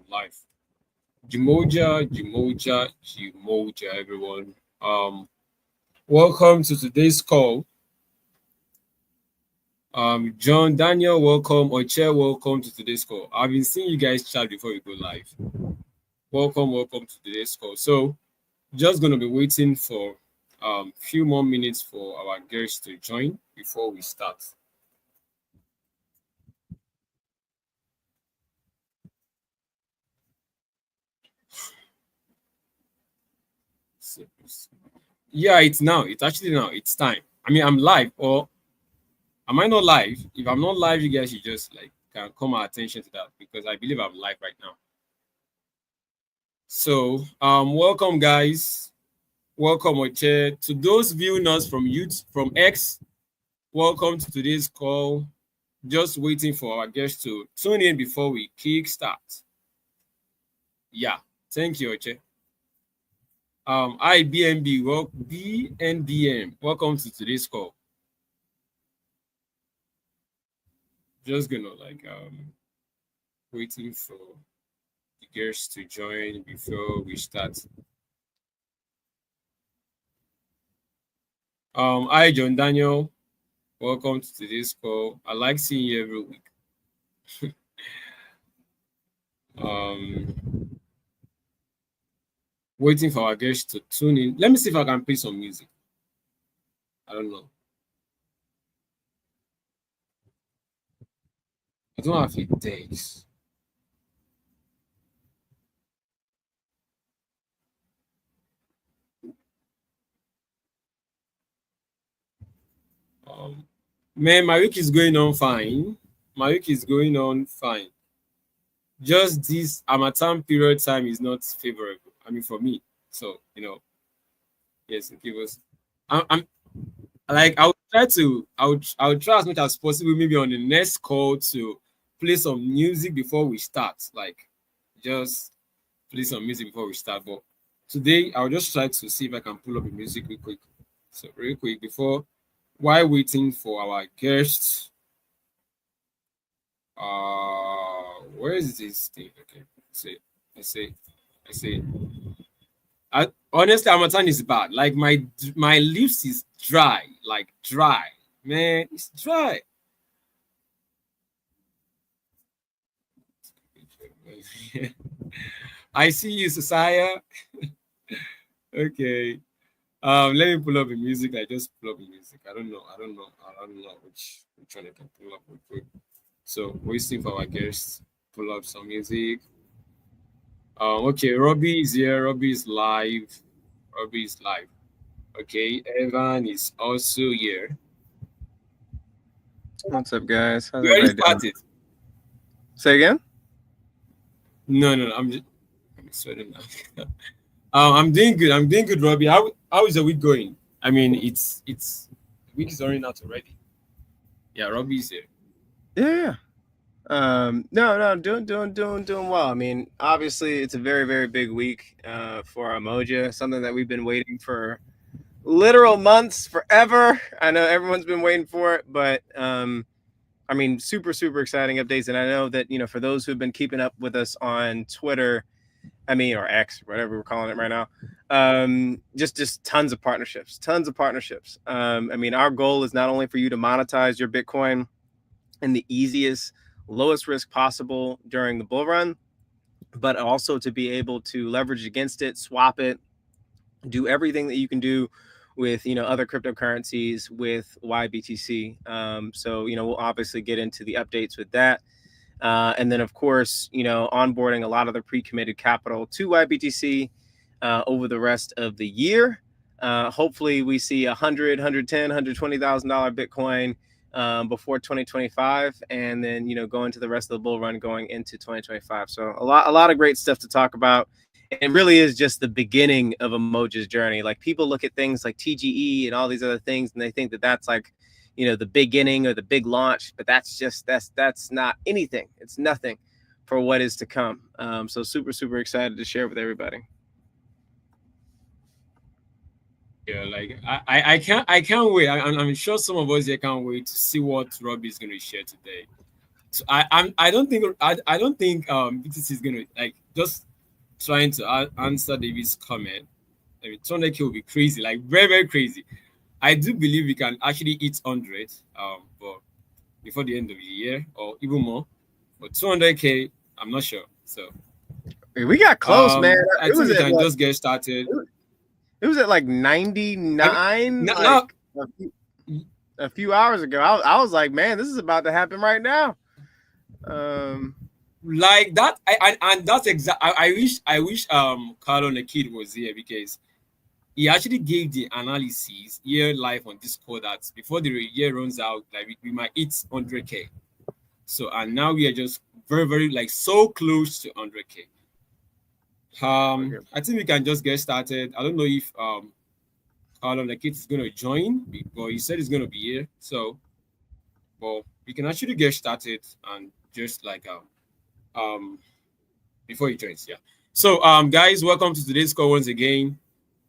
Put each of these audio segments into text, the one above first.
Live. Umoja, everyone. Welcome to today's call. John, Daniel, welcome. Oche, welcome to today's call. I've been seeing you guys chat before we go live. Welcome to today's call. So, just gonna be waiting for few more minutes for our guests to join before we start. Yeah, it's now. It's actually now. It's time. I mean, I'm live, or am I not live? If I'm not live, you guys should just like can call my attention to that because I believe I'm live right now. So, welcome guys. Welcome, Oche. To those viewing us from YouTube, from X, welcome to today's call. Just waiting for our guests to tune in before we kick start. Yeah, thank you, Oche. IBNB, well, BNBM, welcome to today's call. Just gonna like waiting for the guests to join before we start. Hi, John Daniel. Welcome to today's call. I like seeing you every week. um, Waiting for our guests to tune in. Let me see if I can play some music. I don't know. I don't know if it takes. Um, Man, my week is going on fine. My week is going on fine. Just this Amatan period time is not favorable. I mean, for me. So, yes, it was. I'm like I would try as much as possible maybe on the next call to play some music before we start. Like, just play some music before we start. But today I'll just try to see if I can pull up the music real quick. So real quick before while waiting for our guests. Where is this thing? Okay, I say, I say. Honestly, Amazon is bad. Like my lips is dry, like dry. Man, it's dry. I see you, Society. Okay. Let me pull up the music. I just pull up the music. I don't know. I don't know which one I can pull up real quick. So waiting for our guests. Pull up some music. Okay, Robbie is here. Robbie is live. Robbie is live. Okay, Evan is also here. What's up, guys? How's We already everybody doing? started. Say again? No. I'm sweating now. I'm doing good. I'm doing good, Robbie. How is the week going? I mean, it's the week is running out already. Yeah, Robbie is here. Yeah. No, doing well. I mean, obviously, it's a very, very big week for Umoja, something that we've been waiting for literal months, forever. I know everyone's been waiting for it, but I mean, super, super exciting updates. And I know that, for those who've been keeping up with us on Twitter, I mean, or X, whatever we're calling it right now. Just tons of partnerships, tons of partnerships. I mean, our goal is not only for you to monetize your Bitcoin in the easiest, lowest risk possible during the bull run, but also to be able to leverage against it, swap it, do everything that you can do with other cryptocurrencies with YBTC. So we'll obviously get into the updates with that. And then, of course, onboarding a lot of the pre-committed capital to YBTC over the rest of the year. Hopefully, we see $100,000, $110,000, $120,000 Bitcoin before 2025, and then go into the rest of the bull run going into 2025. So a lot of great stuff to talk about. And it really is just the beginning of Umoja's journey. Like, people look at things like TGE and all these other things, and they think that that's like the beginning or the big launch, but that's not anything. It's nothing for what is to come. So super excited to share with everybody. Yeah, like I can't wait. I'm sure some of us here can't wait to see what Robbie is going to share today. So I don't think BTC is gonna like just trying to answer David's comment. I mean, 200K will be crazy, like very very crazy. I do believe we can actually hit 100 but before the end of the year or even more. But 200K, I'm not sure. So We got close, man. I It think was we at can what? just get started. It was at like I mean, 99, now like a few hours ago. I was like, man, this is about to happen right now. Um, like that, and that's exact. I wish Carlo Nakid was here because he actually gave the analysis here live on Discord that before the year runs out, like we might hit 100K. So and now we are just very very like so close to 100K. okay. I think we can just get started. I don't know if Carlo Nakid is gonna join, but he said he's gonna be here. So, well, we can actually get started and just like um before he joins, yeah. So guys, welcome to today's call once again.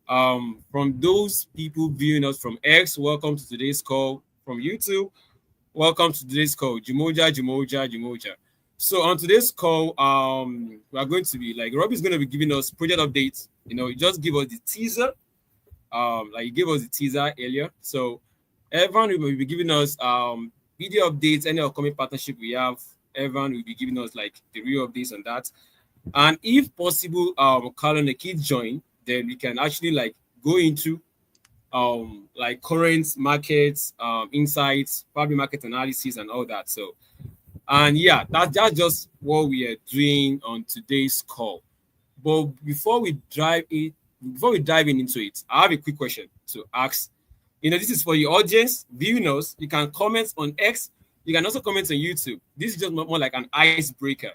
From those people viewing us from X, welcome to today's call. From YouTube, welcome to today's call. Jumoja, Jumoja, Jumoja. So on today's call, we are going to be like Robbie's going to be giving us project updates. You know, he just give us the teaser. Like he gave us the teaser earlier. So everyone will be giving us video updates, any upcoming partnership we have. Everyone will be giving us like the real updates on that. And if possible, Carl and the kids join, then we can actually like go into like current markets, insights, probably market analysis and all that. So and yeah, that's just what we are doing on today's call. But before we dive in into it, I have a quick question to ask. You know, this is for the audience, viewing us. You can comment on X. You can also comment on YouTube. This is just more like an icebreaker.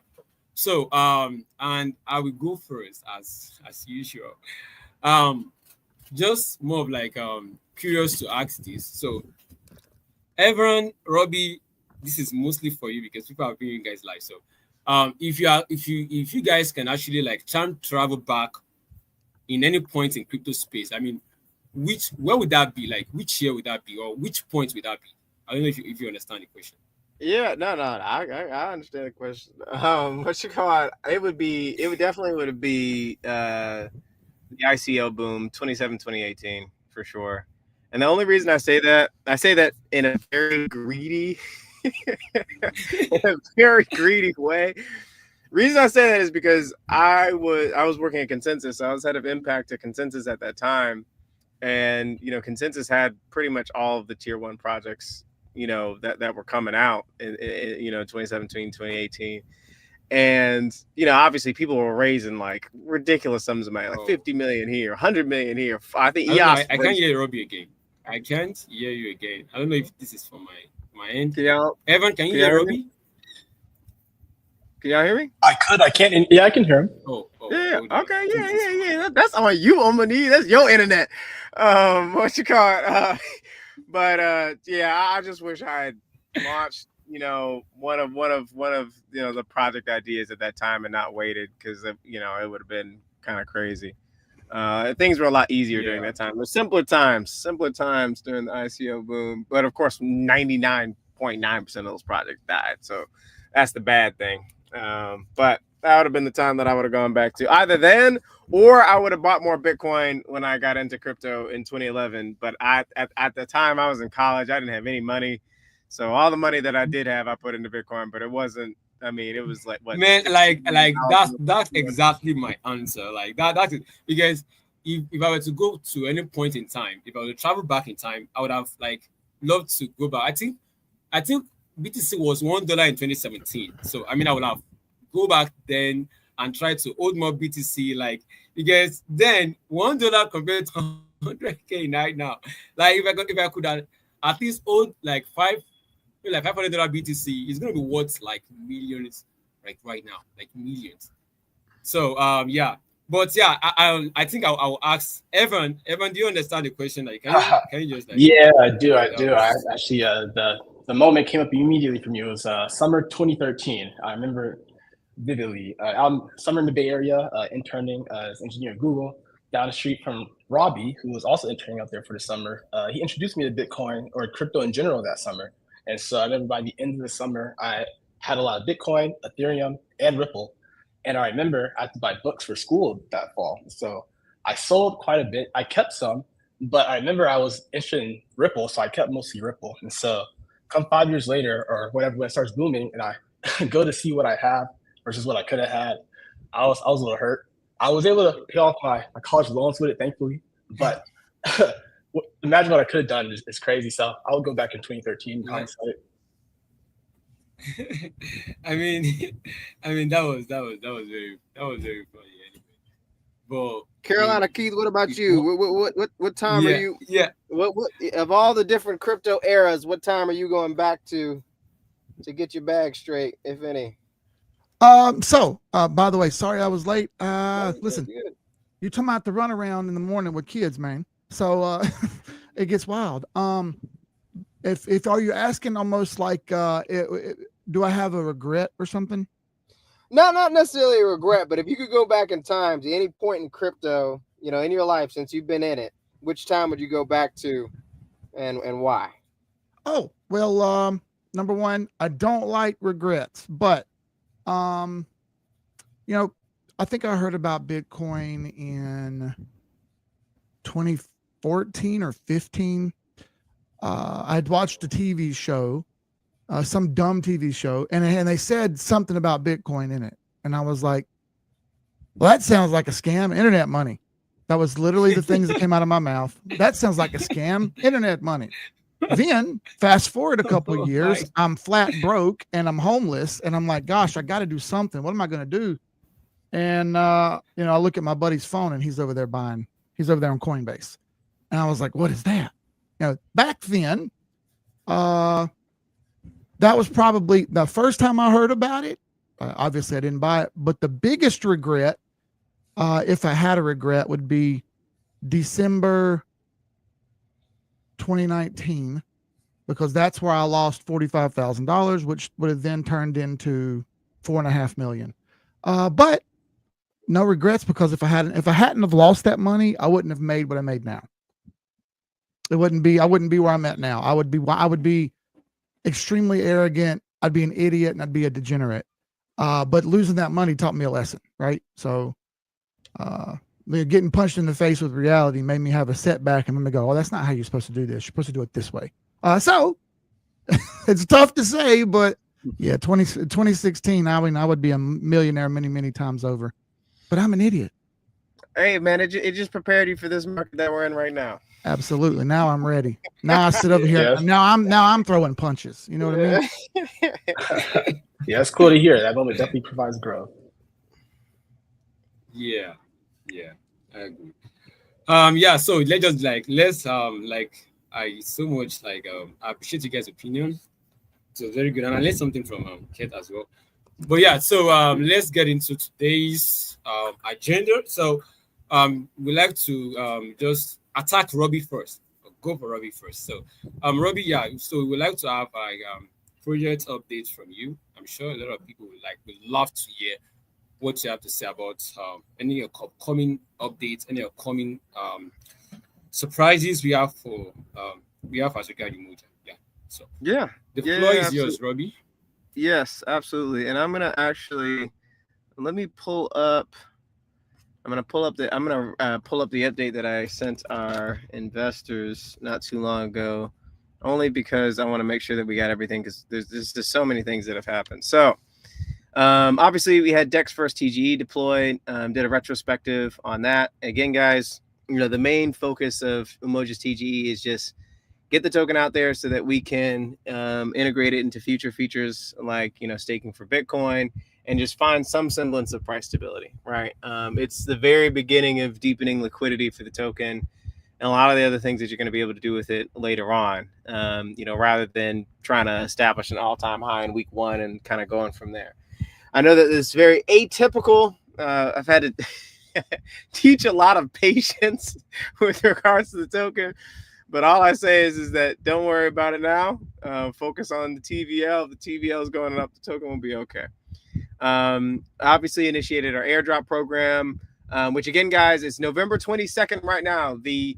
So and I will go first as usual. Um, just more of like curious to ask this. So everyone, Robbie, this is mostly for you because people are viewing you guys live. So if you guys can actually like time travel back in any point in crypto space, I mean, where would that be? Like which year would that be, or which point would that be? I don't know if you understand the question. Yeah, no, I understand the question. What you call it? It would definitely would be the ICO boom 27, 2018 for sure. And the only reason I say that in a very greedy, in a very greedy way. Reason I say that is because I was working at Consensus. I was head of impact at Consensus at that time, and Consensus had pretty much all of the tier one projects that were coming out in 2017, 2018. And obviously people were raising like ridiculous sums of money, like Oh, 50 million here, 100 million here. I think I don't know. EOS I can't raised. hear Robbie again. I can't hear you again. I don't know if this is from my end. Can y'all Evan, can you can y'all hear hear me? Robbie? Can y'all hear me? I could. I can't. Yeah, I can hear him. Yeah. Hold on. Okay. I think Yeah. this is Yeah. from Yeah. That's on you, on my knee. That's your internet. What you call it? But yeah, I just wish I had launched, one of the project ideas at that time and not waited, because it would have been kind of crazy. Things were a lot easier during yeah. that time. There were simpler times during the ICO boom. But of course, 99.9% of those projects died. So that's the bad thing. But that would have been the time that I would have gone back to either then, or I would have bought more Bitcoin when I got into crypto in 2011. But at the time I was in college, I didn't have any money. So all the money that I did have, I put into Bitcoin, but it wasn't. I mean, it was like what, Man, like that's 16,000. exactly my answer. Like that's it. Because if I were to go to any point in time, if I were to travel back in time, I would have like loved to go back. I think BTC was $1 in 2017. So I mean I would have go back then and try to hold more BTC, like because then $1 compared to 100K right now. Like if I could have at least hold like $500 BTC, is gonna be worth like millions like right now, like millions. So yeah. But yeah, I think I'll ask Evan. Evan, do you understand the question? Like, can you just like Yeah, I do. I do. um I actually the moment came up immediately for me. It was summer 2013. I remember vividly. I'm summer in the Bay Area, interning as engineer at Google, down the street from Robbie, who was also interning out there for the summer. He introduced me to Bitcoin or crypto in general that summer. And so I remember by the end of the summer, I had a lot of Bitcoin, Ethereum, and Ripple. And I remember I had to buy books for school that fall. So I sold quite a bit. I kept some, but I remember I was interested in Ripple, so I kept mostly Ripple. And so come 5 years later or whatever, when it starts booming and I go to see what I have versus what I could have had, I was a little hurt. I was able to pay off my college loans with it, thankfully. But imagine what I could have done is crazy. So I would go back in 2013 in Yeah. hindsight. I mean, I mean that was very funny anyway. But Carolina Keith, what about you? What time are yeah, you? yeah. What of all the different crypto eras? What time are you going back to get your bag straight, if any? So by the way, sorry I was late. Listen, Good. you're talking about the run around in the morning with kids, man. So it gets wild. If are you asking almost like do I have a regret or something? No, not necessarily a regret, but if you could go back in time to any point in crypto, in your life since you've been in it, which time would you go back to, and why? Oh, well, number one, I don't like regrets, but I think I heard about Bitcoin in 2014 or 15. I'd watched a TV show, some dumb TV show, and they said something about Bitcoin in it. And I was like, well, that sounds like a scam, internet money. That was literally the things that came out of my mouth. That sounds like a scam, internet money. Then fast forward a couple of years, I'm flat broke and I'm homeless. And I'm like, gosh, I got to do something. What am I going to do? And, I look at my buddy's phone and he's over there on Coinbase. And I was like, what is that? Back then, that was probably the first time I heard about it. Obviously, I didn't buy it. But the biggest regret, if I had a regret, would be December 2019, because that's where I lost $45,000, which would have then turned into $4.5 million. But no regrets, because if I hadn't have lost that money, I wouldn't have made what I made now. I wouldn't be where I'm at now. I would be extremely arrogant. I'd be an idiot and I'd be a degenerate. But losing that money taught me a lesson, right? So, getting punched in the face with reality made me have a setback and made me go, oh, that's not how you're supposed to do this. You're supposed to do it this way. So it's tough to say, but yeah, 2016, I would be a millionaire many, many times over, but I'm an idiot. Hey man, it just prepared you for this market that we're in right now. Absolutely. Now I'm ready. Now I sit over here. Yes. Now I'm throwing punches. You know what I mean? Yeah, it's cool to hear. That moment definitely provides growth. Yeah, I agree. So I so much I appreciate you guys' opinion. So very good, and I learned something from Kate as well. But yeah, so let's get into today's agenda. So we like to just attack Robbie first. Or go for Robbie first. So Robbie, yeah. So we like to have project updates from you. I'm sure a lot of people would love to hear what you have to say about any upcoming updates, any upcoming surprises we have as regard Umoja. Yeah. So the floor is yours, Robbie. Yes, absolutely. And I'm gonna pull up the update that I sent our investors not too long ago, only because I want to make sure that we got everything, because there's just so many things that have happened. So obviously we had Dex First TGE deployed, did a retrospective on that. Again, guys, the main focus of Umoja's TGE is just get the token out there so that we can integrate it into future features like, staking for Bitcoin, and just find some semblance of price stability, right? It's the very beginning of deepening liquidity for the token, and a lot of the other things that you're going to be able to do with it later on, rather than trying to establish an all-time high in week one and kind of going from there. I know that it's very atypical. I've had to teach a lot of patience with regards to the token, but all I say is that don't worry about it now. Focus on the TVL. If the TVL is going up, the token will be okay. Obviously initiated our airdrop program, which again, guys, is November 22nd right now. The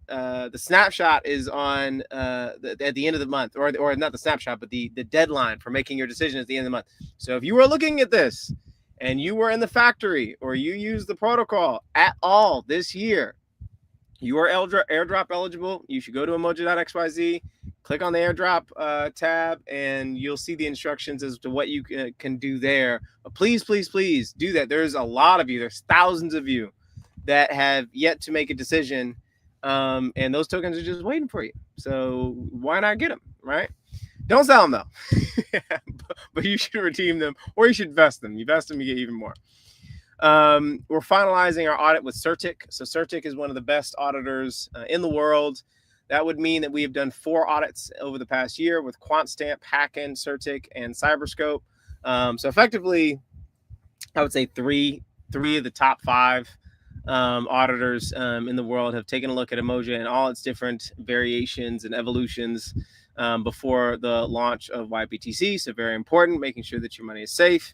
the snapshot is on at the end of the month, or not the snapshot, but the deadline for making your decision is the end of the month. So if you were looking at this and you were in the factory or you use the protocol at all this year, you are airdrop eligible. You should go to umoja.xyz, click on the airdrop tab, and you'll see the instructions as to what you can do there. But please, please, please do that. There's a lot of you. There's thousands of you that have yet to make a decision, and those tokens are just waiting for you. So why not get them, right? Don't sell them though, but you should redeem them, or you should vest them. You vest them, you get even more. We're finalizing our audit with Certic. So Certic is one of the best auditors in the world. That would mean that we have done 4 audits over the past year with QuantStamp, Hacken, Certic, and Cyberscope. So effectively, I would say three of the top 5 auditors in the world have taken a look at Umoja and all its different variations and evolutions before the launch of YBTC. So very important, making sure that your money is safe.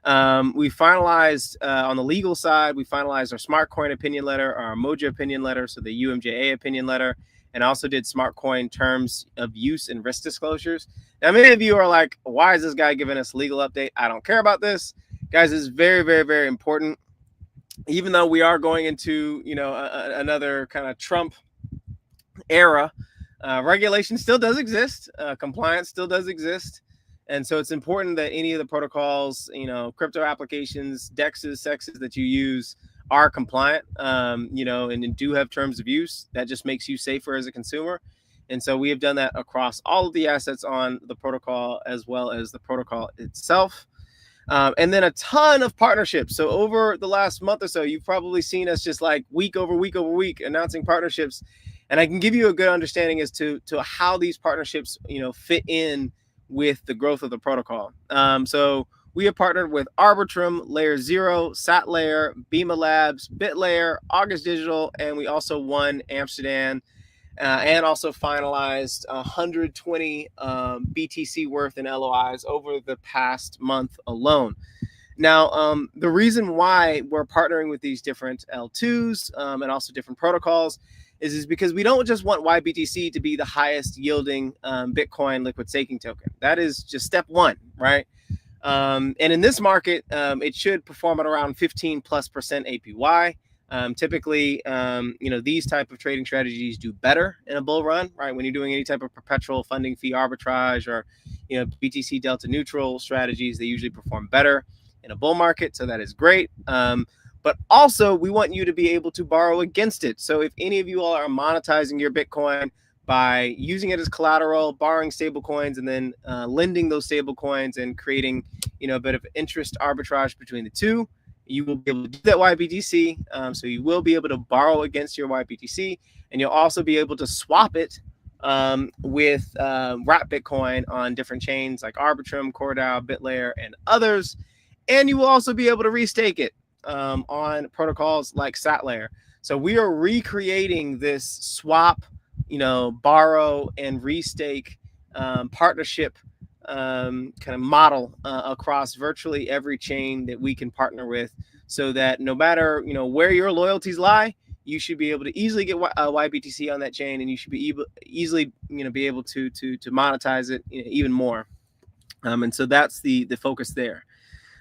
We finalized on the legal side, we finalized our smart coin opinion letter, our Umoja opinion letter, so the UMJA opinion letter, and also did smart coin terms of use and risk disclosures. Now, many of you are like, why is this guy giving us legal update? I don't care about this. Guys, it's very, very, very important. Even though we are going into, another kind of Trump era, regulation still does exist. Compliance still does exist. And so it's important that any of the protocols, crypto applications, DEXs, SEXs that you use are compliant, and do have terms of use. That just makes you safer as a consumer. And so we have done that across all of the assets on the protocol as well as the protocol itself. And then a ton of partnerships. So over the last month or so, you've probably seen us just like week over week over week announcing partnerships. And I can give you a good understanding as to how these partnerships, fit in with the growth of the protocol. So we have partnered with Arbitrum, Layer 0, SatLayer, Bima Labs, BitLayer, August Digital, and we also won Amsterdam and also finalized 120 BTC worth in LOIs over the past month alone. Now, the reason why we're partnering with these different L2s and also different protocols is because we don't just want YBTC to be the highest yielding Bitcoin liquid staking token. That is just step one, right? And in this market, it should perform at around 15+% APY. Typically, these type of trading strategies do better in a bull run, right? When you're doing any type of perpetual funding fee arbitrage or, BTC delta neutral strategies, they usually perform better in a bull market. So that is great. But also we want you to be able to borrow against it. So if any of you all are monetizing your Bitcoin by using it as collateral, borrowing stable coins, and then lending those stable coins and creating, a bit of interest arbitrage between the two, you will be able to do that YBTC. So you will be able to borrow against your YBTC, and you'll also be able to swap it with wrap Bitcoin on different chains like Arbitrum, CoreDAO, BitLayer, and others. And you will also be able to restake it on protocols like SatLayer. So we are recreating this swap, borrow and restake partnership kind of model across virtually every chain that we can partner with, so that no matter where your loyalties lie, you should be able to easily get YBTC on that chain, and you should be easily be able to monetize it even more. And so that's the focus there.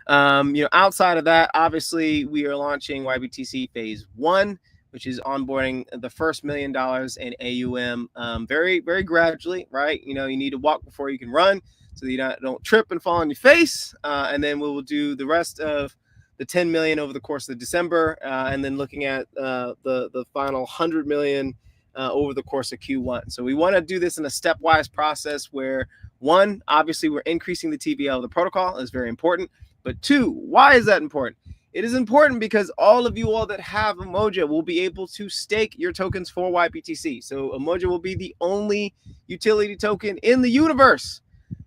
Outside of that, obviously we are launching YBTC phase 1, which is onboarding the first $1 million in AUM very, very gradually, right? You need to walk before you can run, so that you don't trip and fall on your face. And then we will do the rest of the 10 million over the course of December, and then looking at the final 100 million over the course of Q1. So we want to do this in a stepwise process where, one, obviously we're increasing the TVL of the protocol is very important. But 2, why is that important? It is important because all of you all that have Umoja will be able to stake your tokens for YBTC. So Umoja will be the only utility token in the universe,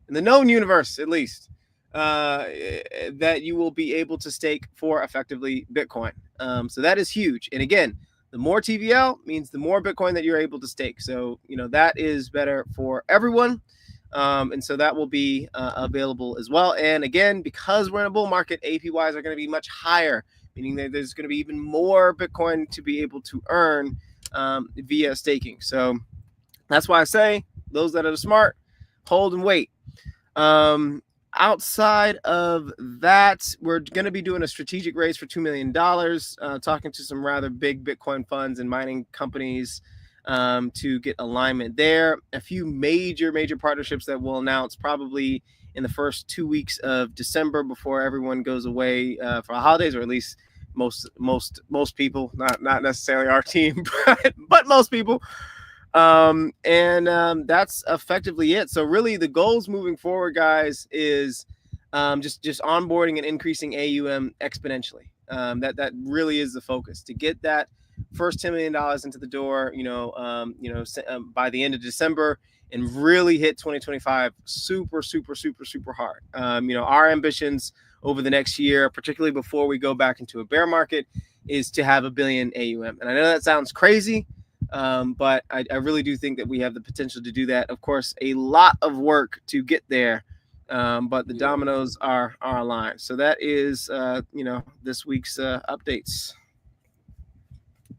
in the known universe at least, that you will be able to stake for effectively Bitcoin. So that is huge. And again, the more TVL means the more Bitcoin that you're able to stake. So, that is better for everyone. And so that will be available as well. And again, because we're in a bull market, APYs are going to be much higher, meaning that there's going to be even more Bitcoin to be able to earn via staking. So that's why I say those that are smart, hold and wait. Outside of that, we're going to be doing a strategic raise for $2 million, talking to some rather big Bitcoin funds and mining companies to get alignment there. A few major partnerships that we'll announce probably in the first 2 weeks of December before everyone goes away for the holidays, or at least most people, not necessarily our team, but most people. That's effectively it. So really the goals moving forward, guys, is just onboarding and increasing AUM exponentially. That really is the focus, to get that first $10 million into the door, by the end of December, and really hit 2025 super hard. Our ambitions over the next year, particularly before we go back into a bear market, is to have $1 billion AUM. And I know that sounds crazy, but I really do think that we have the potential to do that. Of course, a lot of work to get there, but the dominoes are aligned. So that is, this week's updates.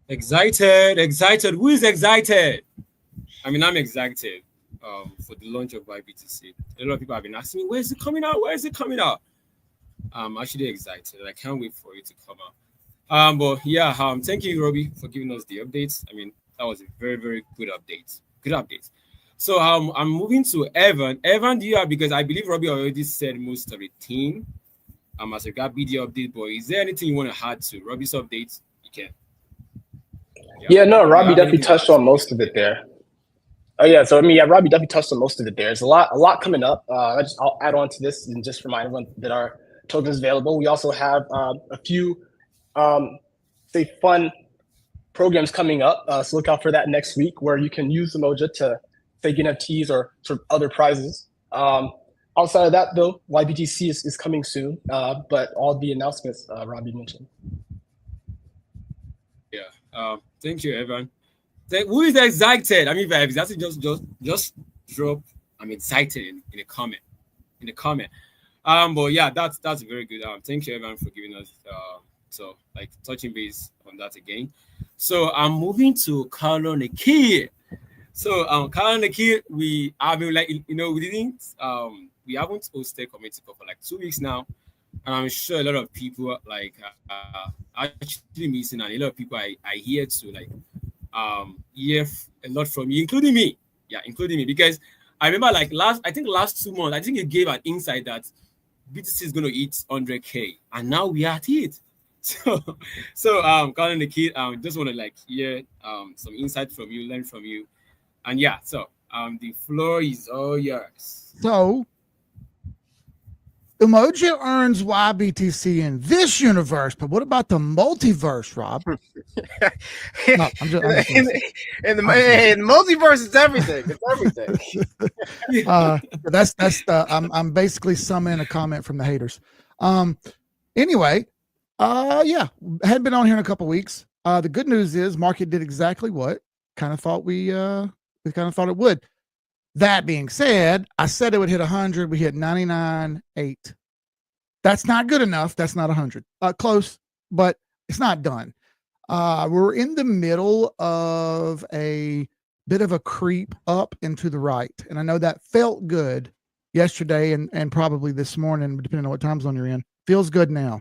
Excited. Who is excited? I mean, I'm excited for the launch of YBTC. A lot of people have been asking me, where's it coming out? I'm actually excited. I can't wait for it to come out. But yeah, thank you, Robbie, for giving us the updates. I mean, that was a very, very good update. So I'm moving to Evan. Evan, do you have, because I believe Robbie already said most of the team as regard BD update, but is there anything you want to add to Robbie's updates? You can. Yeah, no, Robbie definitely touched on most of it there. Oh yeah, so Robbie definitely touched on most of it there. There's a lot coming up. I'll add on to this and just remind everyone that our token is available. We also have a few fun programs coming up. So look out for that next week, where you can use Umoja to stake NFTs or sort of other prizes. Outside of that, though, YBTC is coming soon, but all the announcements Robbie mentioned. Yeah. Thank you, Evan. Who is excited? I mean, if that's just drop. I'm excited in the comment. But yeah, that's very good. Thank you, Evan, for giving us touching base on that again. So I'm moving to Carlo Nikki. So Carlo Nikki, we have been we haven't hosted community call for like 2 weeks now, and I'm sure a lot of people actually missing, and a lot of people I hear to hear a lot from you, including me. Yeah, including me, because I remember last 2 months, I think you gave an insight that BTC is going to hit 100K, and now we are at it. So Colin the Kid, just want to hear some insight from you, learn from you, and yeah. So the floor is all yours. So Umoja earns YBTC in this universe, but what about the multiverse, Rob? No, I'm just in the multiverse, it's everything. It's everything. I'm basically summoning a comment from the haters. Anyway, yeah, hadn't been on here in a couple weeks. The good news is market did exactly what kind of thought we kind of thought it would. That being said, I said it would hit 100. We hit 99.8. That's not good enough. That's not 100. Close, but it's not done. We're in the middle of a bit of a creep up and to the right. And I know that felt good yesterday and probably this morning, depending on what time zone you're in. Feels good now.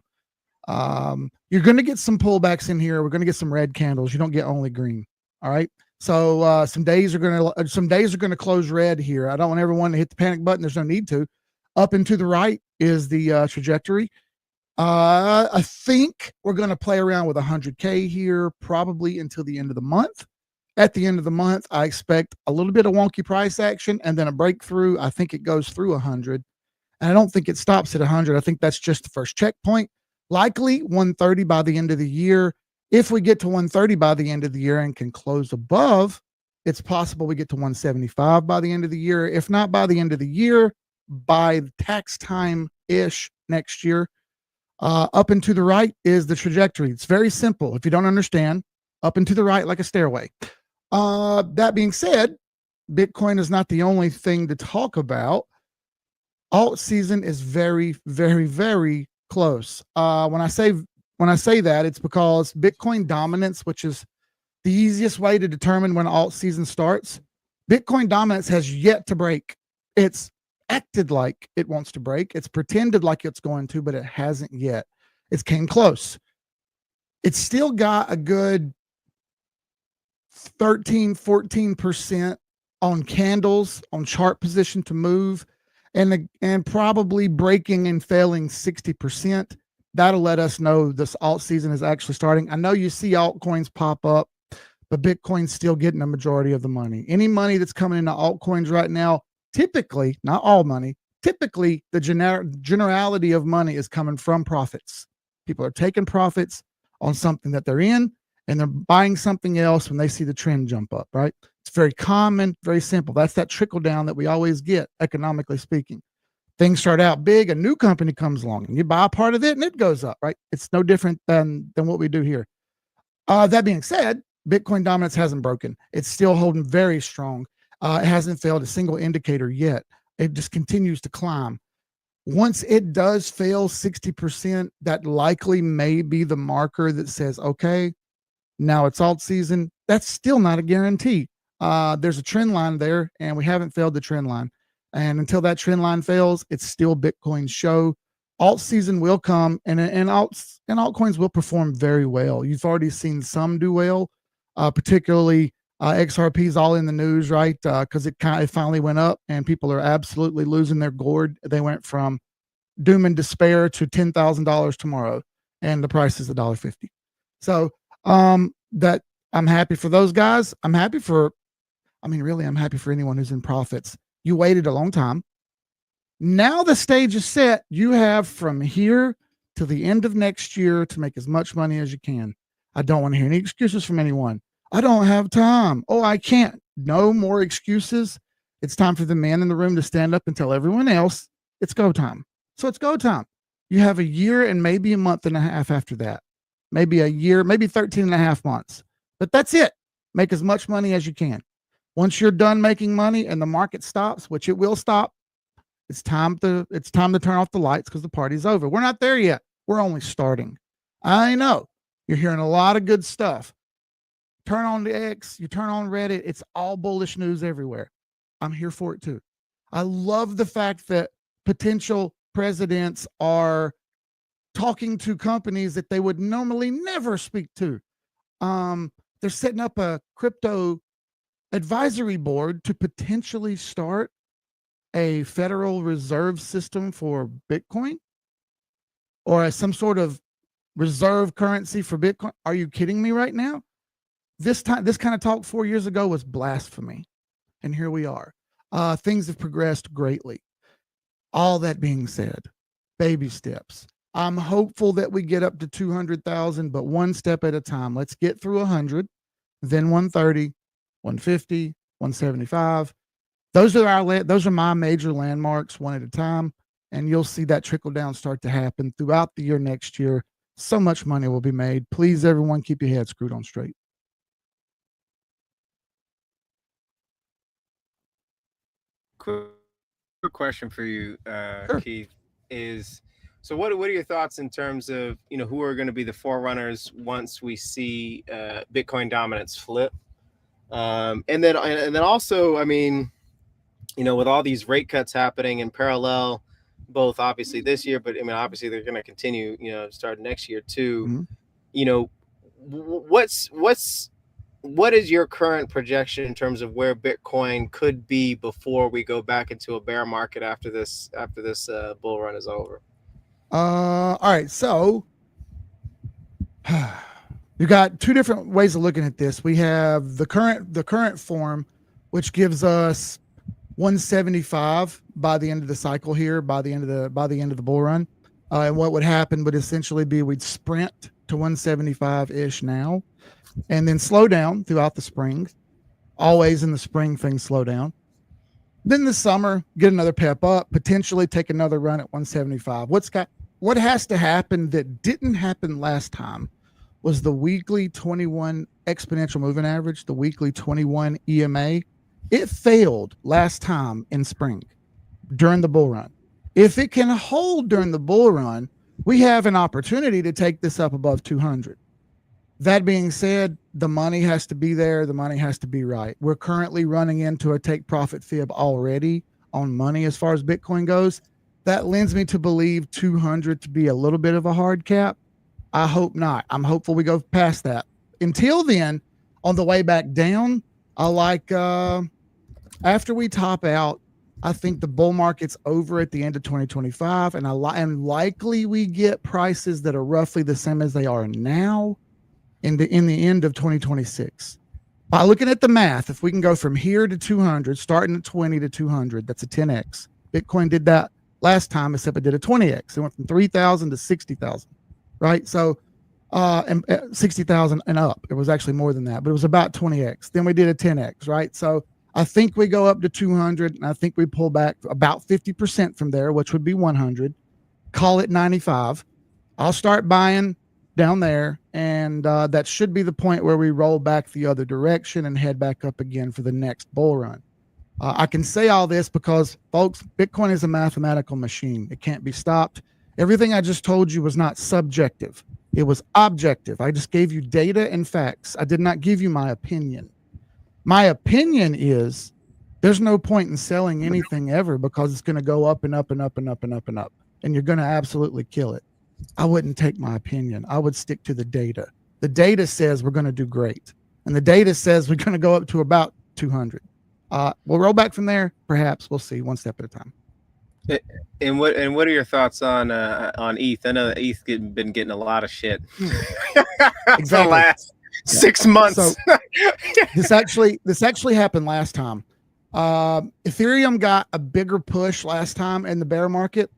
You're going to get some pullbacks in here. We're going to get some red candles. You don't get only green. All right. So some days are going to close red here. I don't want everyone to hit the panic button. There's no need to. Up and to the right is the trajectory. I think we're going to play around with 100K here probably until the end of the month. At the end of the month, I expect a little bit of wonky price action and then a breakthrough. I think it goes through 100, and I don't think it stops at 100. I think that's just the first checkpoint. Likely 130 by the end of the year. If we get to 130 by the end of the year and can close above, it's possible we get to 175 by the end of the year. If not by the end of the year, by tax time-ish next year. Up and to the right is the trajectory. It's very simple. If you don't understand, up and to the right like a stairway. That being said, Bitcoin is not the only thing to talk about. Alt season is very, very, very close. When I say that, it's because Bitcoin dominance, which is the easiest way to determine when alt season starts, Bitcoin dominance has yet to break. It's acted like it wants to break. It's pretended like it's going to, but it hasn't yet. It's came close. It's still got a good 13-14% on candles, on chart position to move, and probably breaking and failing 60%. That'll let us know this alt season is actually starting. I know you see altcoins pop up, but Bitcoin's still getting a majority of the money. Any money that's coming into altcoins right now, typically, not all money, typically the generality of money is coming from profits. People are taking profits on something that they're in, and they're buying something else when they see the trend jump up, right? It's very common, very simple. That's that trickle down that we always get, economically speaking. Things start out big, a new company comes along, and you buy a part of it, and it goes up, right? It's no different than what we do here. That being said, Bitcoin dominance hasn't broken. It's still holding very strong. It hasn't failed a single indicator yet. It just continues to climb. Once it does fail 60%, that likely may be the marker that says, okay, now it's alt season. That's still not a guarantee. There's a trend line there, and we haven't failed the trend line. And until that trend line fails, it's still Bitcoin's show. Alt season will come, and altcoins will perform very well. You've already seen some do well, particularly XRP is all in the news, right? Because it finally went up, and people are absolutely losing their gourd. They went from doom and despair to $10,000 tomorrow, and the price is $1.50. So that I'm happy for those guys. I'm happy for anyone who's in profits. You waited a long time. Now the stage is set. You have from here to the end of next year to make as much money as you can. I don't want to hear any excuses from anyone. I don't have time. Oh, I can't. No more excuses. It's time for the man in the room to stand up and tell everyone else it's go time. So it's go time. You have a year and maybe a month and a half after that. Maybe a year, maybe 13 and a half months. But that's it. Make as much money as you can. Once you're done making money and the market stops, which it will stop, it's time to turn off the lights because the party's over. We're not there yet. We're only starting. I know you're hearing a lot of good stuff. Turn on the X, you turn on Reddit, it's all bullish news everywhere. I'm here for it too. I love the fact that potential presidents are talking to companies that they would normally never speak to. They're setting up a crypto advisory board to potentially start a Federal Reserve system for Bitcoin or some sort of reserve currency for Bitcoin. Are you kidding me right now? This kind of talk 4 years ago was blasphemy. And here we are. Things have progressed greatly. All that being said, baby steps. I'm hopeful that we get up to 200,000, but one step at a time. Let's get through 100, then 130, 150, 175. Those are my major landmarks, one at a time, and you'll see that trickle down start to happen throughout the year next year. So much money will be made. Please, everyone, keep your head screwed on straight. Quick question for you, Sure. Keith, is so what are your thoughts in terms of who are going to be the forerunners once we see Bitcoin dominance flip, and then also, I mean, with all these rate cuts happening in parallel, both obviously this year, but I mean obviously they're going to continue start next year too. Mm-hmm. What is your current projection in terms of where Bitcoin could be before we go back into a bear market after this bull run is over? All right, so you got two different ways of looking at this. We have the current form, which gives us 175 by the end of the cycle here, by the end of the bull run. And what would happen would essentially be we'd sprint to 175 ish now, and then slow down throughout the spring. Always in the spring, things slow down. Then the summer, get another pep up, potentially take another run at 175. What has to happen that didn't happen last time was the weekly 21 exponential moving average, the weekly 21 EMA. It failed last time in spring during the bull run. If it can hold during the bull run, we have an opportunity to take this up above 200. That being said, the money has to be there. The money has to be right. We're currently running into a take profit fib already on money as far as Bitcoin goes. That lends me to believe 200 to be a little bit of a hard cap. I hope not. I'm hopeful we go past that. Until then, on the way back down, I like after we top out, I think the bull market's over at the end of 2025, and likely we get prices that are roughly the same as they are now in the end of 2026. By looking at the math, if we can go from here to 200, starting at 20 to 200, that's a 10x. Bitcoin did that last time, except it did a 20x. It went from 3,000 to 60,000, right? So, and 60,000 and up. It was actually more than that, but it was about 20x. Then we did a 10x, right? So I think we go up to 200, and I think we pull back about 50% from there, which would be 100. Call it 95. I'll start buying down there, and that should be the point where we roll back the other direction and head back up again for the next bull run. I can say all this because, folks, Bitcoin is a mathematical machine. It can't be stopped. Everything I just told you was not subjective. It was objective. I just gave you data and facts. I did not give you my opinion. My opinion is there's no point in selling anything ever because it's going to go up and up and up and up and up and up, and you're going to absolutely kill it. I wouldn't take my opinion. I would stick to the data. The data says we're going to do great, and the data says we're going to go up to about 200. We'll roll back from there. Perhaps we'll see, one step at a time. And what are your thoughts on ETH? I know that ETH been getting a lot of shit Exactly. for the last 6 months. So this actually happened last time. Ethereum got a bigger push last time in the bear market,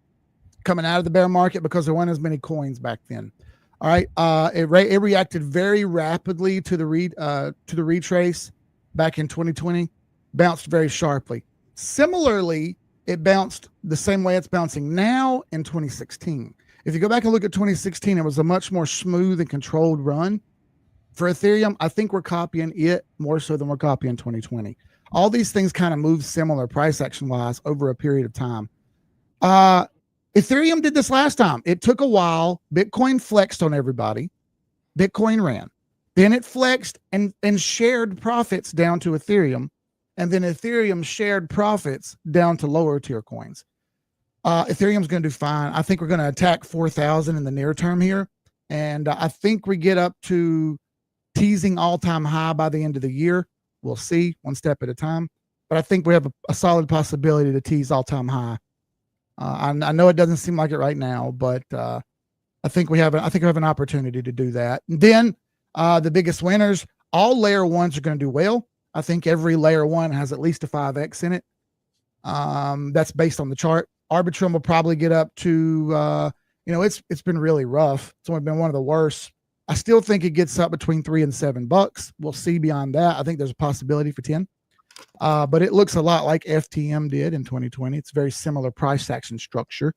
coming out of the bear market, because there weren't as many coins back then. All right, it reacted very rapidly to the retrace back in 2020, bounced very sharply. Similarly, it bounced the same way it's bouncing now in 2016. If you go back and look at 2016, it was a much more smooth and controlled run. For Ethereum, I think we're copying it more so than we're copying 2020. All these things kind of move similar price action wise over a period of time. Ethereum did this last time. It took a while. Bitcoin flexed on everybody. Bitcoin ran. Then it flexed and shared profits down to Ethereum. And then Ethereum shared profits down to lower tier coins. Ethereum's going to do fine. I think we're going to attack 4,000 in the near term here. And I think we get up to teasing all-time high by the end of the year. We'll see, one step at a time. But I think we have a solid possibility to tease all-time high. I know it doesn't seem like it right now, but I think we have an opportunity to do that. And then the biggest winners, all layer ones are going to do well. I think every layer one has at least a 5x in it. That's based on the chart. Arbitrum will probably get up to, it's been really rough. It's only been one of the worst. I still think it gets up between $3 and $7. We'll see beyond that. I think there's a possibility for 10. But it looks a lot like FTM did in 2020. It's a very similar price action structure.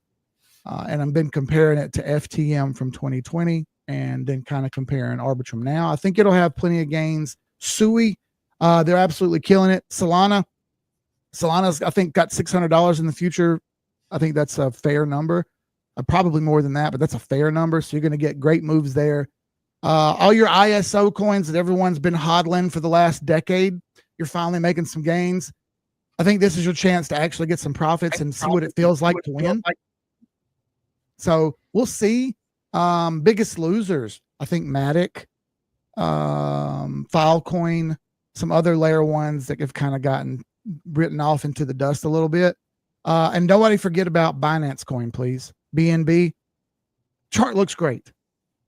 And I've been comparing it to FTM from 2020 and then kind of comparing Arbitrum now. I think it'll have plenty of gains. Sui, they're absolutely killing it. Solana's, I think, got $600 in the future. I think that's a fair number. Probably more than that, but that's a fair number. So you're going to get great moves there. All your ISO coins that everyone's been hodling for the last decade, you're finally making some gains. I think this is your chance to actually get some profits and see what it feels like to win. So we'll see. Biggest losers, I think Matic, Filecoin, some other layer ones that have kind of gotten written off into the dust a little bit. And nobody forget about Binance Coin, please. BNB. Chart looks great.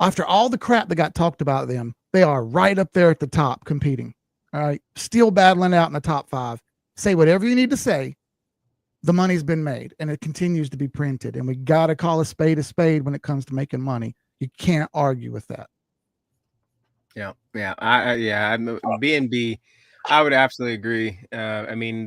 After all the crap that got talked about them, they are right up there at the top competing. All right. Still battling out in the top 5. Say whatever you need to say. The money's been made and it continues to be printed. And we got to call a spade when it comes to making money. You can't argue with that. Yeah. BNB, I would absolutely agree. I mean,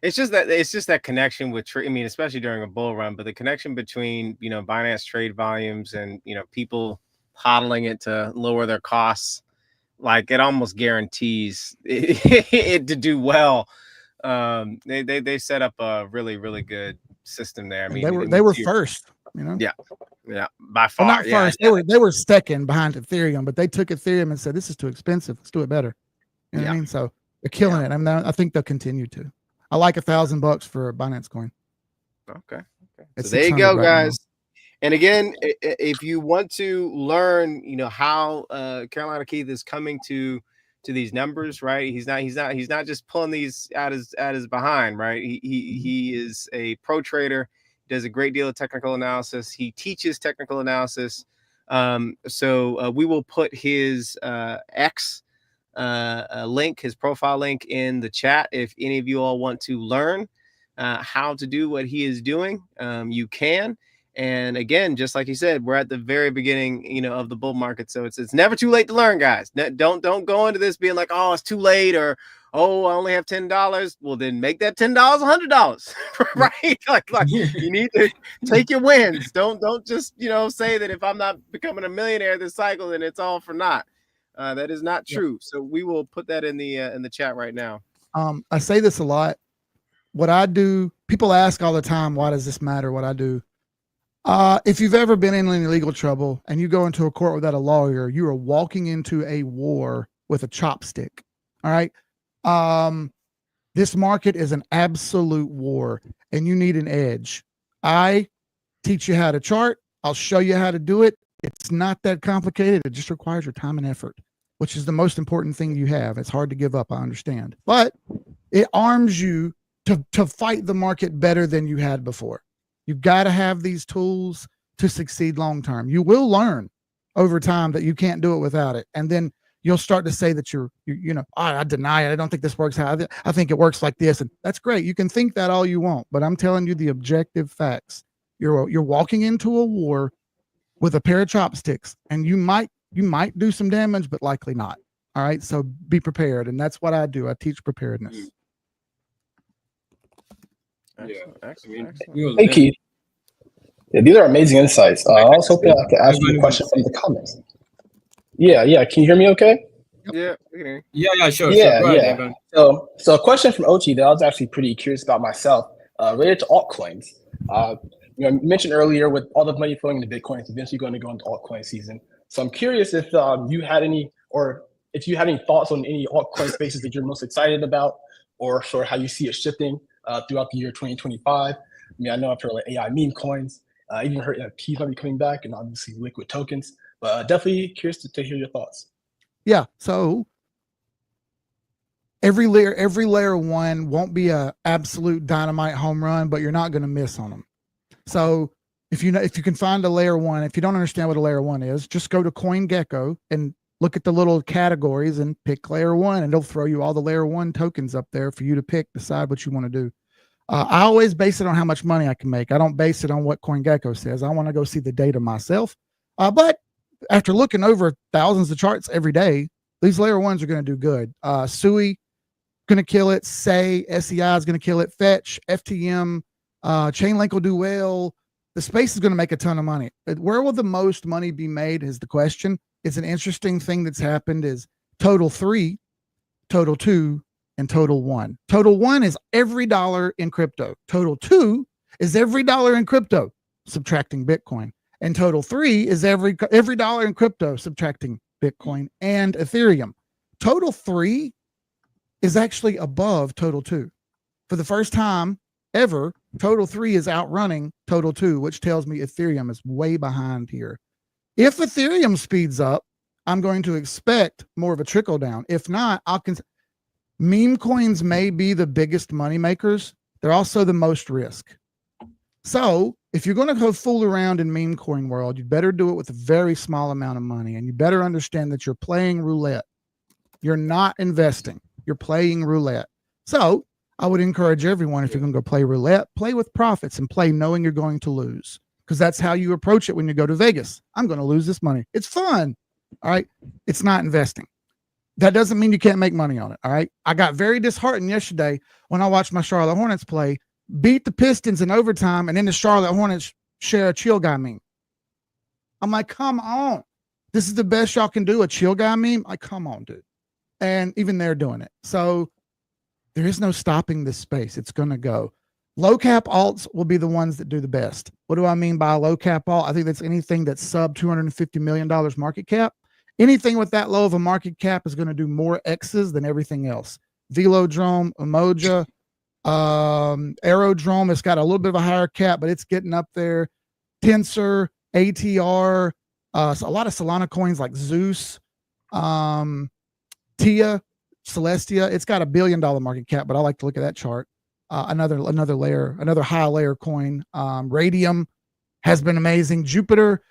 it's just that connection with, especially during a bull run, but the connection between, Binance trade volumes and, people hodling it to lower their costs, like it almost guarantees it to do well. They set up a really, really good system there. I mean, they were first, Yeah. by Well, far. not Yeah, first. They were second behind Ethereum, but they took Ethereum and said, this is too expensive. Let's do it better. You know what I mean? So they're killing it. I mean, I think they'll continue to. I like $1,000 for a Binance coin. Okay. It's So there you 600 go, right now. guys. And again, if you want to learn, how Carolina Keith is coming to these numbers, right? He's not just pulling these out his behind, right? He is a pro trader, does a great deal of technical analysis. He teaches technical analysis. So we will put his X link, his profile link, in the chat. If any of you all want to learn how to do what he is doing, you can. And again, just like you said, we're at the very beginning, of the bull market. So it's never too late to learn, guys. Don't go into this being like, oh, it's too late, or oh, I only have $10. Well, then make that $10 $100, right? Like you need to take your wins. Don't just say that if I'm not becoming a millionaire this cycle, then it's all for naught. That is not true. So we will put that in the chat right now. I say this a lot. What I do, people ask all the time, why does this matter? What I do. If you've ever been in any legal trouble and you go into a court without a lawyer, you are walking into a war with a chopstick. All right. This market is an absolute war and you need an edge. I teach you how to chart. I'll show you how to do it. It's not that complicated. It just requires your time and effort, which is the most important thing you have. It's hard to give up, I understand, but it arms you to fight the market better than you had before. You've got to have these tools to succeed long term. You will learn over time that you can't do it without it. And then you'll start to say that I deny it. I don't think this works. I think it works like this. And that's great. You can think that all you want, but I'm telling you the objective facts. You're walking into a war with a pair of chopsticks, and you might do some damage, but likely not. All right. So be prepared. And that's what I do. I teach preparedness. Excellent. Hey, Keith. Yeah, these are amazing insights. I was hoping I could ask you a question from the comments. Yeah. Can you hear me okay? Yeah. Yeah, sure. Yeah, Go ahead, yeah. So a question from OT that I was actually pretty curious about myself, related to altcoins. You mentioned earlier with all the money flowing into Bitcoin, it's eventually going to go into altcoin season. So I'm curious if you had any thoughts on any altcoin spaces that you're most excited about, or sort of how you see it shifting throughout the year 2025. I know I've heard like AI meme coins. I even heard NFTs might be coming back, and obviously liquid tokens. But definitely curious to hear your thoughts. Yeah. So every layer one won't be a absolute dynamite home run, but you're not going to miss on them. So if you can find a layer one, if you don't understand what a layer one is, just go to CoinGecko and look at the little categories and pick layer one, and it'll throw you all the layer one tokens up there for you to pick, decide what you want to do. I always base it on how much money I can make. I don't base it on what CoinGecko says. I want to go see the data myself. But after looking over thousands of charts every day, these layer ones are going to do good. SUI going to kill it. SEI is going to kill it. Fetch, FTM, Chainlink will do well. The space is going to make a ton of money. Where will the most money be made is the question. It's an interesting thing that's happened is total 3, total 2, and total 1. Total 1 is every dollar in crypto. Total 2 is every dollar in crypto, subtracting Bitcoin. And total 3 is every dollar in crypto, subtracting Bitcoin and Ethereum. Total 3 is actually above total 2. For the first time ever, total 3 is outrunning total 2, which tells me Ethereum is way behind here. If Ethereum speeds up, I'm going to expect more of a trickle down. If not, meme coins may be the biggest money makers. They're also the most risk. So if you're going to go fool around in meme coin world, you'd better do it with a very small amount of money. And you better understand that you're playing roulette. You're not investing. You're playing roulette. So I would encourage everyone, if you're going to go play roulette, play with profits and play knowing you're going to lose. Because that's how you approach it when you go to Vegas. I'm going to lose this money. It's fun. All right. It's not investing. That doesn't mean you can't make money on it. All right. I got very disheartened yesterday when I watched my Charlotte Hornets play, beat the Pistons in overtime, and then the Charlotte Hornets share a chill guy meme. I'm like, come on. This is the best y'all can do, a chill guy meme? Like, come on, dude. And even they're doing it. So there is no stopping this space. It's going to go. Low cap alts will be the ones that do the best. What do I mean by a low cap alt? I think that's anything that's sub $250 million market cap. Anything with that low of a market cap is going to do more X's than everything else. Velodrome, Umoja, Aerodrome, it's got a little bit of a higher cap, but it's getting up there. Tensor, ATR, a lot of Solana coins like Zeus, Tia, Celestia. It's got $1 billion market cap, but I like to look at that chart. Another high layer coin. Radium has been amazing. Jupiter,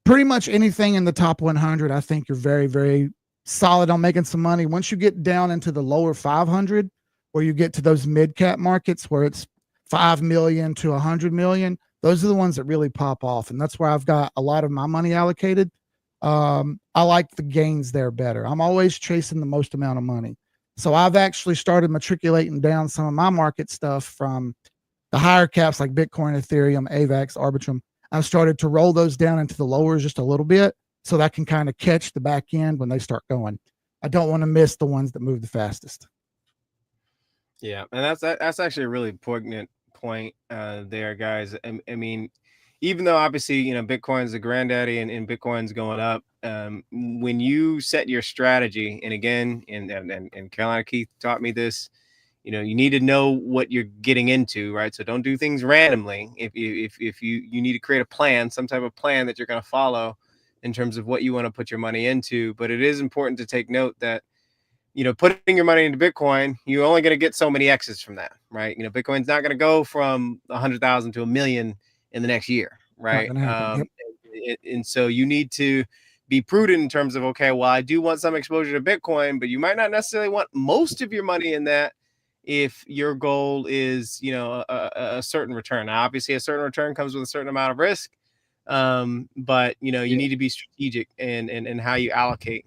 pretty much anything in the top 100, I think you're very, very solid on making some money. Once you get down into the lower 500, where you get to those mid cap markets where it's 5 million to 100 million, those are the ones that really pop off. And that's where I've got a lot of my money allocated. I like the gains there better. I'm always chasing the most amount of money. So I've actually started matriculating down some of my market stuff from the higher caps like Bitcoin, Ethereum, AVAX, Arbitrum. I've started to roll those down into the lowers just a little bit so that I can kind of catch the back end when they start going. I don't want to miss the ones that move the fastest. Yeah, and that's actually a really poignant point there, guys. I mean, even though obviously, you know, Bitcoin's the granddaddy and Bitcoin's going up, when you set your strategy, and again, and Carolina Keith taught me this, you know, you need to know what you're getting into, right? So don't do things randomly. If you need to create a plan, some type of plan that you're going to follow in terms of what you want to put your money into. But it is important to take note that, you know, putting your money into Bitcoin, you're only going to get so many X's from that, right? You know, Bitcoin's not going to go from 100,000 to 1 million in the next year, right? And so you need to be prudent in terms of, okay, well, I do want some exposure to Bitcoin, but you might not necessarily want most of your money in that if your goal is, you know, a certain return. Now, obviously, a certain return comes with a certain amount of risk, but, you know, you need to be strategic in how you allocate.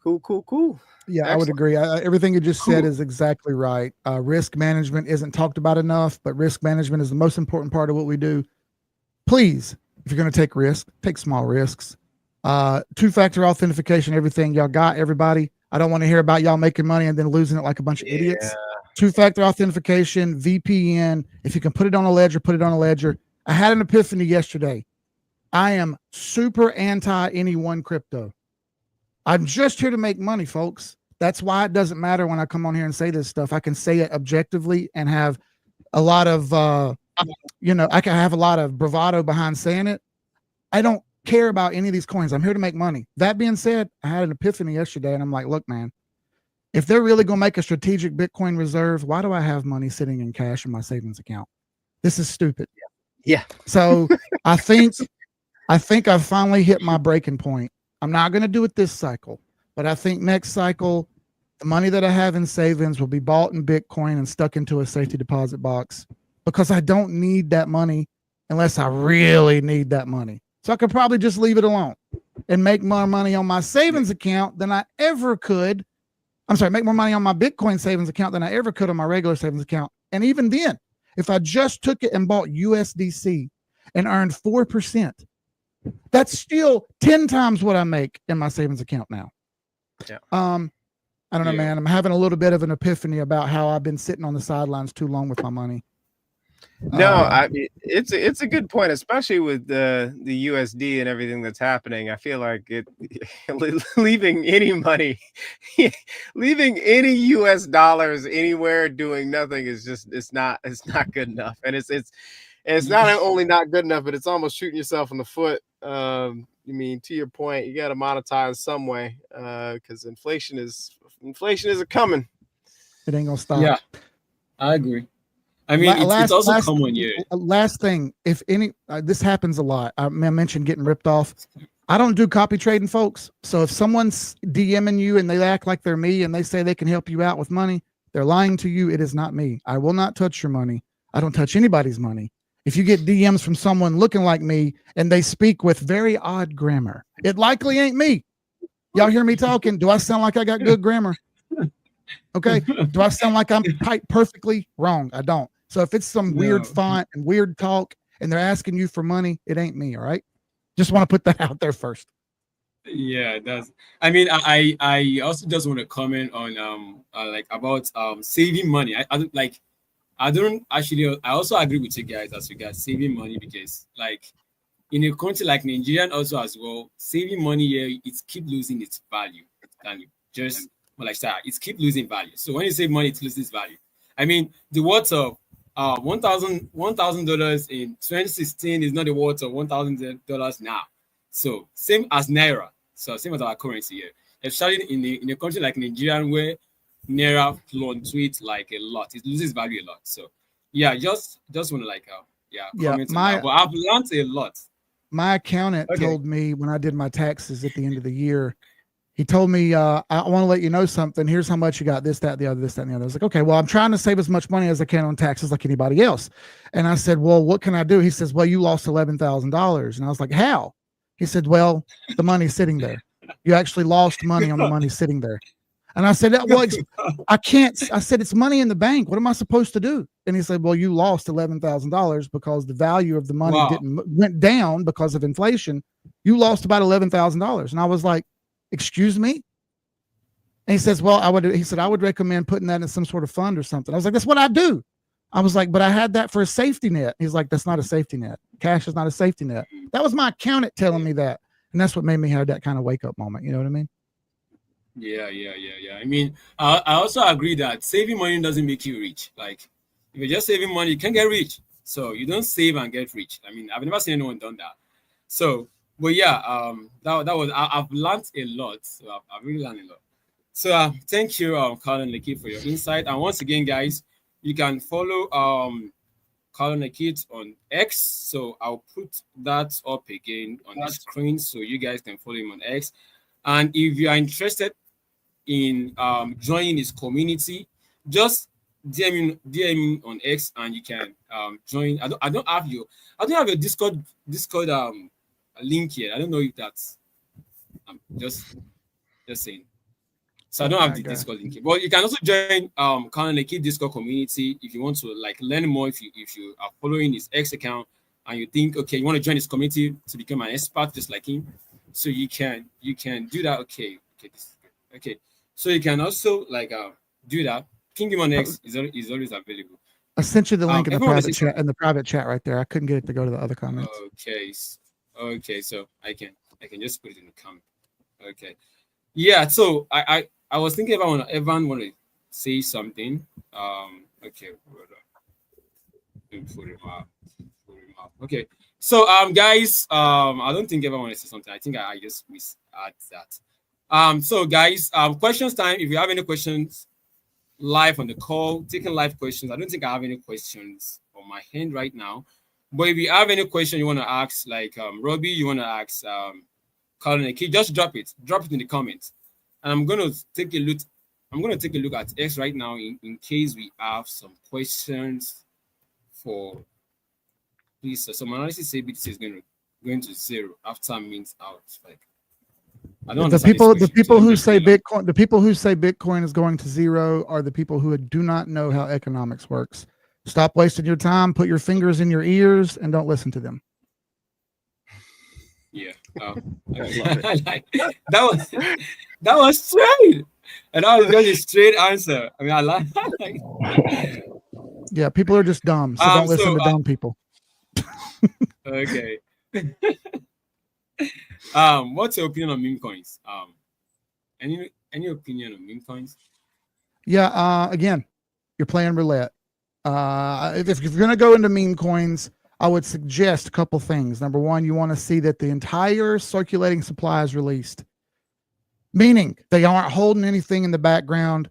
Cool. Yeah, Excellent. I would agree. Everything you just said is exactly right. Risk management isn't talked about enough, but risk management is the most important part of what we do. Please, if you're going to take risks, take small risks. Two-factor authentication, everything y'all got, everybody. I don't want to hear about y'all making money and then losing it like a bunch of idiots. Two-factor authentication, VPN. If you can put it on a ledger, put it on a ledger. I had an epiphany yesterday. I am super anti any one crypto. I'm just here to make money, folks. That's why it doesn't matter when I come on here and say this stuff. I can say it objectively and have a lot of, I can have a lot of bravado behind saying it. I don't care about any of these coins. I'm here to make money. That being said, I had an epiphany yesterday and I'm like, look, man, if they're really going to make a strategic Bitcoin reserve, why do I have money sitting in cash in my savings account? This is stupid. Yeah. So I think I've finally hit my breaking point. I'm not going to do it this cycle, but I think next cycle, the money that I have in savings will be bought in Bitcoin and stuck into a safety deposit box because I don't need that money unless I really need that money. So I could probably just leave it alone and make more money on my savings account than I ever could. Make more money on my Bitcoin savings account than I ever could on my regular savings account. And even then, if I just took it and bought USDC and earned 4%, that's still 10 times what I make in my savings account now. Yeah. I don't know, man. I'm having a little bit of an epiphany about how I've been sitting on the sidelines too long with my money. No, I mean, it's a good point, especially with the USD and everything that's happening. I feel like leaving any money, leaving any US dollars anywhere doing nothing is just it's not good enough. And it's not only not good enough, but it's almost shooting yourself in the foot. I mean, to your point, you got to monetize some way because inflation is a coming. It ain't gonna stop. Yeah, I agree. I mean, it's also common here. Last thing, if any, this happens a lot. I mentioned getting ripped off. I don't do copy trading, folks. So if someone's DMing you and they act like they're me and they say they can help you out with money, they're lying to you. It is not me. I will not touch your money. I don't touch anybody's money. If you get DMs from someone looking like me and they speak with very odd grammar, it likely ain't me. Y'all hear me talking? Do I sound like I got good grammar? Okay. Do I sound like I'm typed perfectly? Wrong. I don't. So if it's some weird font and weird talk and they're asking you for money, it ain't me. All right. Just want to put that out there first. Yeah, that's. I mean, I also just want to comment on like about saving money. I don't like. I don't actually. I also agree with you guys as regards saving money because like in a country like Nigeria and also as well, saving money here it keep losing its value. And just well, like that, it keep losing value. So when you save money, it loses value. I mean, the worth of $1,000 in 2016 is not the worth of $1,000 now. So same as naira. So same as our currency here, especially in a country like Nigeria where naira fluctuates like a lot, it loses value a lot. So yeah, just want to like yeah Yeah, comment on that. But I've learned a lot. my accountant Okay. told me when I did my taxes at the end of the year, he told me, I want to let you know something. Here's how much you got, this, that, the other, this, that, and the other. I was like, okay, well, I'm trying to save as much money as I can on taxes like anybody else. And I said, well, what can I do? He says, well, you lost $11,000. And I was like, how? He said, well, the money's sitting there. You actually lost money on the money sitting there. And I said, well, I can't. I said, it's money in the bank. What am I supposed to do? And he said, well, you lost $11,000 because the value of the money Wow. went down because of inflation. You lost about $11,000. And I was like, excuse me? And he says, well, he said, I would recommend putting that in some sort of fund or something. I was like, that's what I do. I was like, but I had that for a safety net. He's like, that's not a safety net. Cash is not a safety net. That was my accountant telling me that. And that's what made me have that kind of wake up moment. You know what I mean? Yeah. I mean, I also agree that saving money doesn't make you rich. Like, if you're just saving money, you can't get rich. So you don't save and get rich. I mean, I've never seen anyone done that. So, but yeah, that was I've learned a lot. So I've really learned a lot. So thank you, Colin Lekit, for your insight. And once again, guys, you can follow Colin Lekit on X. So I'll put that up again on the screen so you guys can follow him on X. And if you are interested in joining his community, just DM him on X and you can join. I don't have your Discord link here. I don't know if that's just saying. So I don't have the Discord link here. But you can also join Kananeki Discord community if you want to like learn more, if you are following his X account and you think okay, you want to join his community to become an expert just like him. So you can do that. Okay. So you can also like do that. Kingdom on X is always available. I sent you the link in everyone the private chat right there. I couldn't get it to go to the other comments. Okay. So I can just put it in the comment. Okay. Yeah. So I was thinking about Evan want to say something. Okay. Put him up. Okay. So guys, I don't think Evan want to say something. I think I just misadd that. So guys, questions time. If you have any questions live on the call, taking live questions. I don't think I have any questions on my hand right now. But if you have any question you want to ask, like Robbie, you want to ask Colin and Key, just drop it in the comments. And I'm gonna take a look at X right now in case we have some questions for please. So my analysis say BTC is going to zero after mint out. Like I don't the people who say Bitcoin is going to zero are the people who do not know how economics works. Stop wasting your time, put your fingers in your ears, and don't listen to them. Yeah, like, that was straight, and that was just a straight answer. I mean, I like. Yeah, people are just dumb, so don't listen to dumb people. Okay. What's your opinion on meme coins? Any opinion on meme coins? Yeah, again, you're playing roulette. If you're going to go into meme coins, I would suggest a couple things. Number one, you want to see that the entire circulating supply is released, meaning they aren't holding anything in the background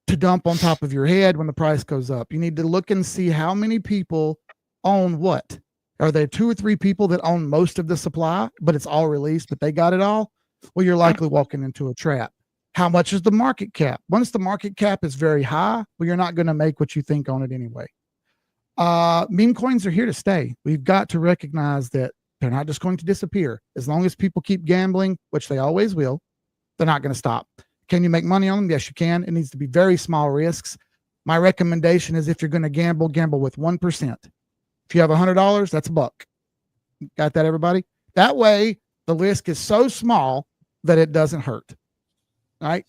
to dump on top of your head when the price goes up. You need to look and see how many people own what. Are there 2 or 3 people that own most of the supply, but it's all released, but they got it all? Well, you're likely walking into a trap. How much is the market cap? Once the market cap is very high, well, you're not going to make what you think on it anyway. Meme coins are here to stay. We've got to recognize that they're not just going to disappear. As long as people keep gambling, which they always will, they're not going to stop. Can you make money on them? Yes, you can. It needs to be very small risks. My recommendation is if you're going to gamble with 1%. If you have $100, that's $1. Got that, everybody? That way, the risk is so small that it doesn't hurt. Right?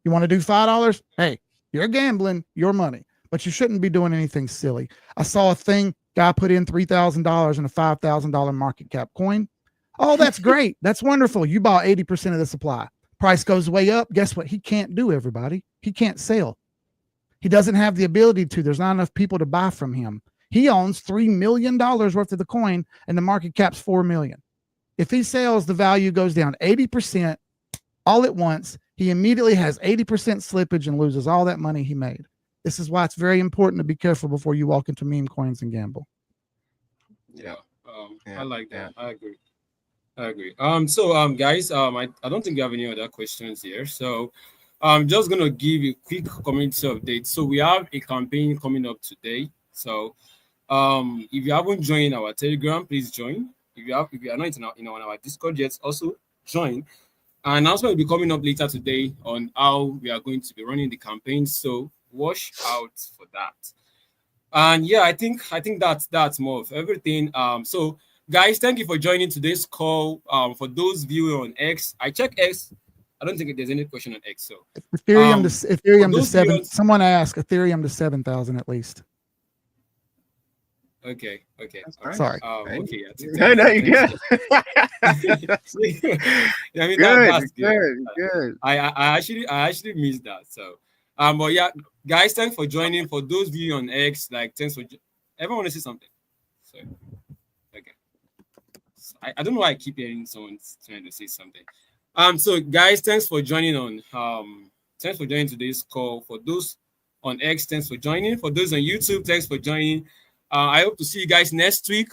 You want to do $5? Hey, you're gambling your money, but you shouldn't be doing anything silly. I saw a thing, guy put in $3,000 in a $5,000 market cap coin. Oh, that's great. That's wonderful. You bought 80% of the supply. Price goes way up. Guess what? He can't do, everybody. He can't sell. He doesn't have the ability to. There's not enough people to buy from him. He owns $3 million worth of the coin, and the market cap's $4 million. If he sells, the value goes down 80% all at once. He immediately has 80% slippage and loses all that money he made. This is why it's very important to be careful before you walk into meme coins and gamble. Yeah. Yeah, I like that. yeah. I agree. So guys, I don't think you have any other questions here. So I'm just gonna give you a quick community update. So we have a campaign coming up today. So if you haven't joined our Telegram, please join. If you are not on our Discord yet, also join. An announcement will be coming up later today on how we are going to be running the campaign. So watch out for that. And yeah, I think that's more of everything. So guys, thank you for joining today's call. For those viewing on X, I check X. I don't think there's any question on X. So Ethereum for to those 7. viewers, Someone asked Ethereum to 7,000 at least. okay. That's Sorry. Okay, yeah, No, no, you're good. I mean that's good. I actually missed that. So but yeah, guys, thanks for joining. For those viewing on X, like thanks for everyone want to say something. So okay. So, I don't know why I keep hearing someone trying to say something. So guys, thanks for joining thanks for joining today's call. For those on X, thanks for joining. For those on YouTube, thanks for joining. I hope to see you guys next week.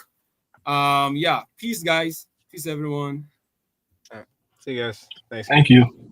Yeah, peace guys. Peace everyone. See you guys. Thanks. Thank you.